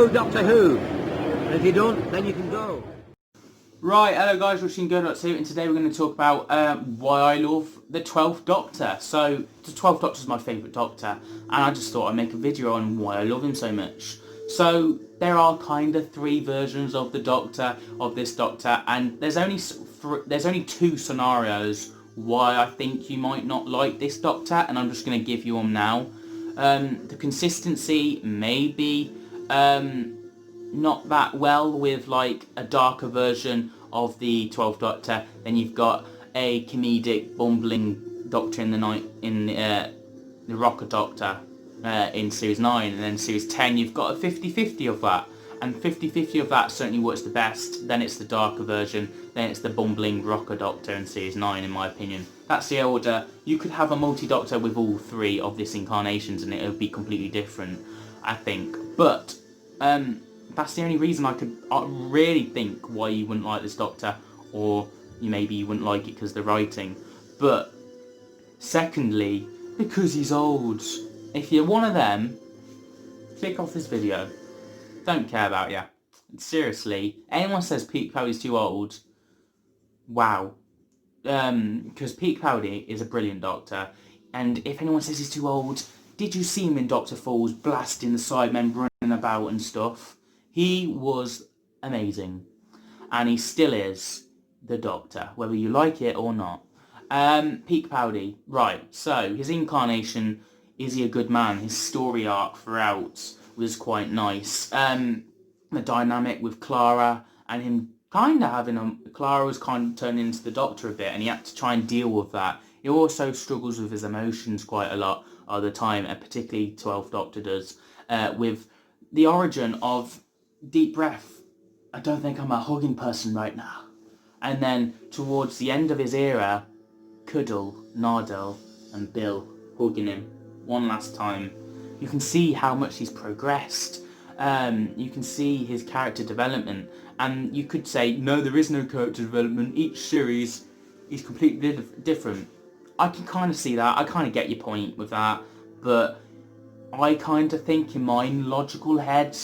know Doctor Who. And if you don't, then you can go. Right, hello guys, watching Go.2, and today we're going to talk about why I love the 12th Doctor. So, the 12th Doctor is my favourite Doctor, and I just thought I'd make a video on why I love him so much. So, there are kind of three versions of the Doctor, of this Doctor, and there's only two scenarios why I think you might not like this Doctor, and I'm just going to give you them now. The consistency may be not that well with like a darker version of the 12th Doctor. Then you've got a comedic bumbling Doctor in the Rocker Doctor in series 9, and then series 10 you've got a 50-50 of that, and 50-50 of that certainly works the best. Then it's the darker version, then it's the bumbling Rocker Doctor in series 9, in my opinion. That's the order. You could have a multi-Doctor with all three of these incarnations and it would be completely different, I think. But that's the only reason I really think why you wouldn't like this Doctor, or maybe you wouldn't like it because the writing. But secondly, because he's old. If you're one of them, click off this video. Don't care about you. Seriously, anyone says Peter Capaldi's too old, wow. Because Peter Capaldi is a brilliant Doctor, and if anyone says he's too old, did you see him in Doctor Falls blasting the Sidemen, running about and stuff? He was amazing, and he still is the Doctor, whether you like it or not. Peter Capaldi, right, so his incarnation, is he a good man? His story arc throughout was quite nice. The dynamic with Clara and him kind of having Clara was kind of turning into the Doctor a bit, and he had to try and deal with that. He also struggles with his emotions quite a lot of the time, and particularly 12th Doctor does, with the origin of deep breath. I don't think I'm a hugging person right now. And then towards the end of his era, Cuddle, Nardell and Bill hugging him one last time. You can see how much he's progressed. You can see his character development, and you could say, no, there is no character development. Each series is completely different. I can kind of see that. I kind of get your point with that, but I kind of think in my logical head,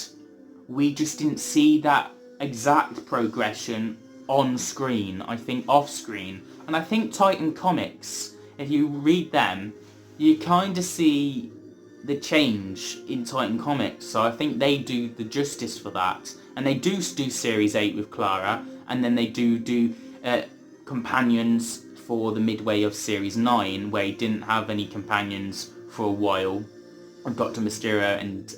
we just didn't see that exact progression on screen. I think off screen. And I think Titan Comics, if you read them, you kind of see the change in Titan Comics. So I think they do the justice for that. And they do series 8 with Clara, and then they do companions for the midway of series 9, where he didn't have any companions for a while. Dr. Mysterio and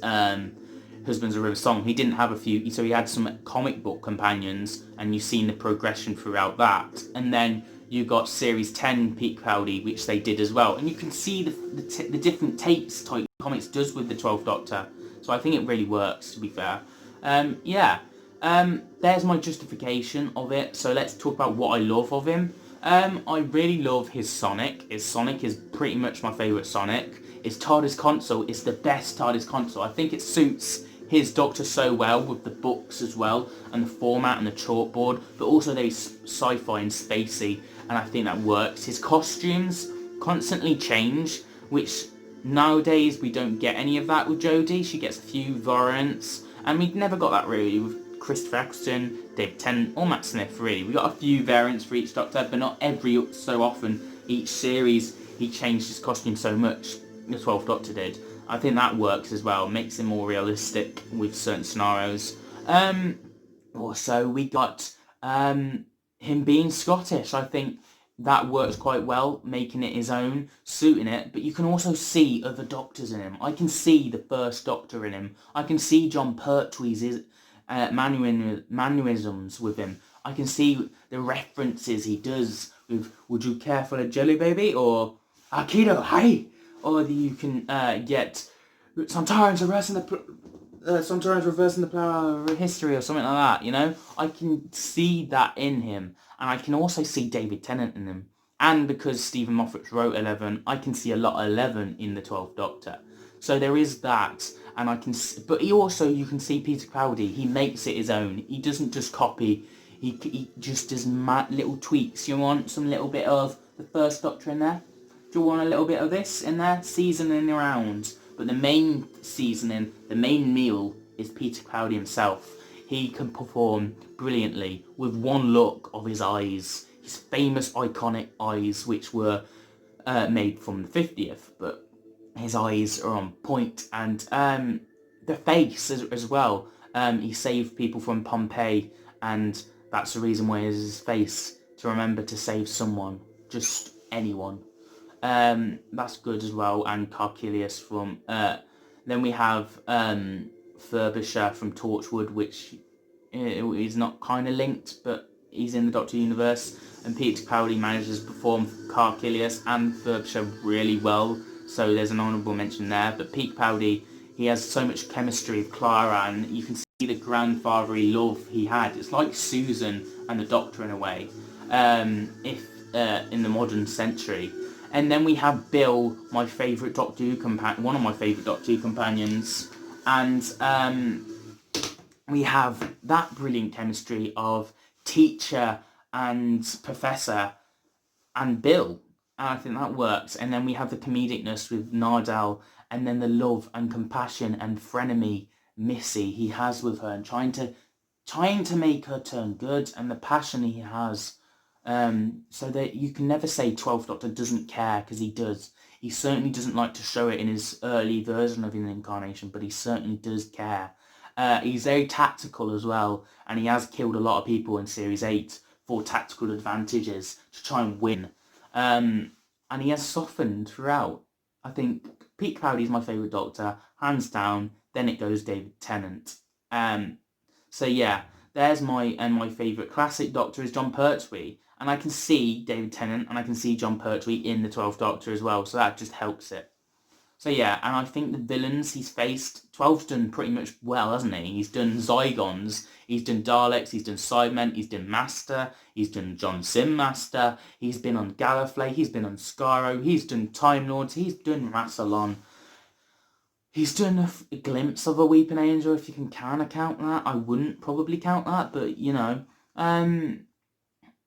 Husbands of River Song, he didn't have a few, so he had some comic book companions, and you've seen the progression throughout that. And then you got series 10 Peter Capaldi, which they did as well, and you can see the different takes Titan Comics does with the 12th Doctor. So I think it really works, to be fair. There's my justification of it. So let's talk about what I love of him. I really love his Sonic. His Sonic is pretty much my favourite Sonic. His TARDIS console is the best TARDIS console. I think it suits his Doctor so well with the books as well, and the format and the chalkboard, but also they're sci-fi and spacey, and I think that works. His costumes constantly change, which nowadays we don't get any of that with Jodie. She gets a few variants, and we never got that really with Christopher Eccleston, David Tennant or Matt Smith really. We got a few variants for each Doctor, but not every so often. Each series he changed his costume so much, the 12th Doctor did. I think that works as well, makes it more realistic with certain scenarios. Also we got him being Scottish. I think that works quite well, making it his own, suiting it, but you can also see other Doctors in him. I can see the first Doctor in him. I can see John Pertwee's mannerisms with him. I can see the references he does with "Would you care for a jelly baby?" or "Aikido, hi!" Or you can get sometimes reversing the power of history or something like that, you know? I can see that in him, and I can also see David Tennant in him. And because Stephen Moffat wrote 11, I can see a lot of 11 in the 12th Doctor. So there is that, and but you can see Peter Capaldi, he makes it his own. He doesn't just copy, he just does little tweaks. You want some little bit of the first Doctor in there? Do you want a little bit of this in there? Seasoning around. But the main seasoning, the main meal is Peter Capaldi himself. He can perform brilliantly with one look of his eyes. His famous iconic eyes, which were made from the 50th, but his eyes are on point, and the face as well. He saved people from Pompeii, and that's the reason why it's his face, to remember to save someone, just anyone. That's good as well, and Carcilius from... then we have Furbisher from Torchwood, which is not kind of linked, but he's in the Doctor Universe, and Peter Capaldi manages to perform Carcilius and Furbisher really well, so there's an honourable mention there. But Peter Capaldi, he has so much chemistry with Clara, and you can see the grandfatherly love he had. It's like Susan and the Doctor in a way, if in the modern century. And then we have Bill, my favourite Doctor Who one of my favourite Doctor Who companions, and we have that brilliant chemistry of teacher and professor and Bill, and I think that works. And then we have the comedicness with Nardal, and then the love and compassion and frenemy Missy he has with her, and trying to make her turn good, and the passion he has, so that you can never say 12th Doctor doesn't care, because he does. He certainly doesn't like to show it in his early version of an incarnation, but he certainly does care. He's very tactical as well, and he has killed a lot of people in Series 8 for tactical advantages to try and win. And he has softened throughout. I think Pete Capaldi is my favourite Doctor, hands down. Then it goes David Tennant. So yeah, there's my favourite classic Doctor is Jon Pertwee. And I can see David Tennant and I can see Jon Pertwee in the 12th Doctor as well, so that just helps it. So yeah, and I think the villains he's faced, 12's done pretty much well, hasn't he? He's done Zygons, he's done Daleks, he's done Cybermen, he's done Master, he's done John Sim Master, he's been on Gallifrey, he's been on Skaro, he's done Time Lords, he's done Rassilon. He's done a glimpse of a Weeping Angel, if you can count that. I wouldn't probably count that, but you know.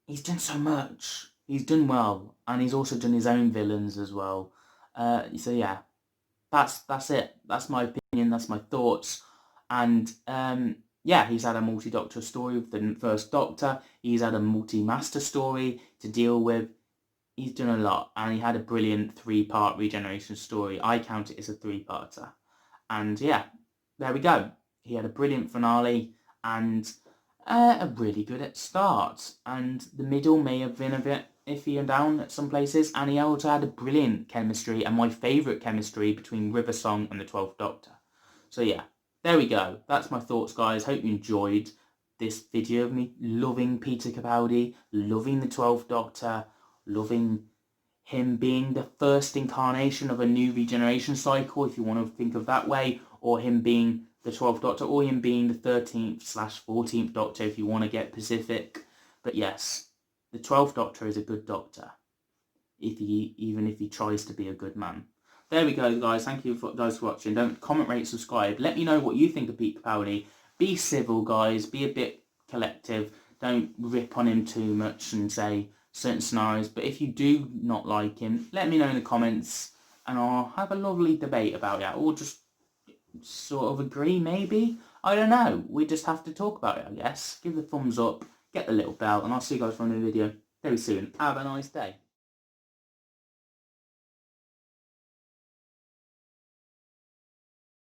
He's done so much. He's done well, and he's also done his own villains as well. So yeah, that's it. That's my opinion. That's my thoughts. And yeah, he's had a multi-Doctor story with the first Doctor. He's had a multi-Master story to deal with. He's done a lot, and he had a brilliant 3-part regeneration story. I count it as a 3-parter. And yeah, there we go. He had a brilliant finale, and a really good start, and the middle may have been a bit iffy and down at some places, and he also had a brilliant chemistry, and my favourite chemistry, between River Song and the 12th Doctor. So yeah, there we go. That's my thoughts, guys. Hope you enjoyed this video of me loving Peter Capaldi, loving the 12th Doctor, loving him being the first incarnation of a new regeneration cycle, if you want to think of that way, or him being the 12th Doctor, or him being the 13th/14th Doctor, if you want to get specific. But yes, the 12th Doctor is a good Doctor, even if he tries to be a good man. There we go, guys. Thank you guys for watching. Don't comment, rate, subscribe. Let me know what you think of Pete Capaldi. Be civil, guys. Be a bit collective. Don't rip on him too much and say certain scenarios. But if you do not like him, let me know in the comments, and I'll have a lovely debate about it. Or just sort of agree, maybe. I don't know. We just have to talk about it, I guess. Give the thumbs up, get the little bell, and I'll see you guys for a new video very soon. Have a nice day.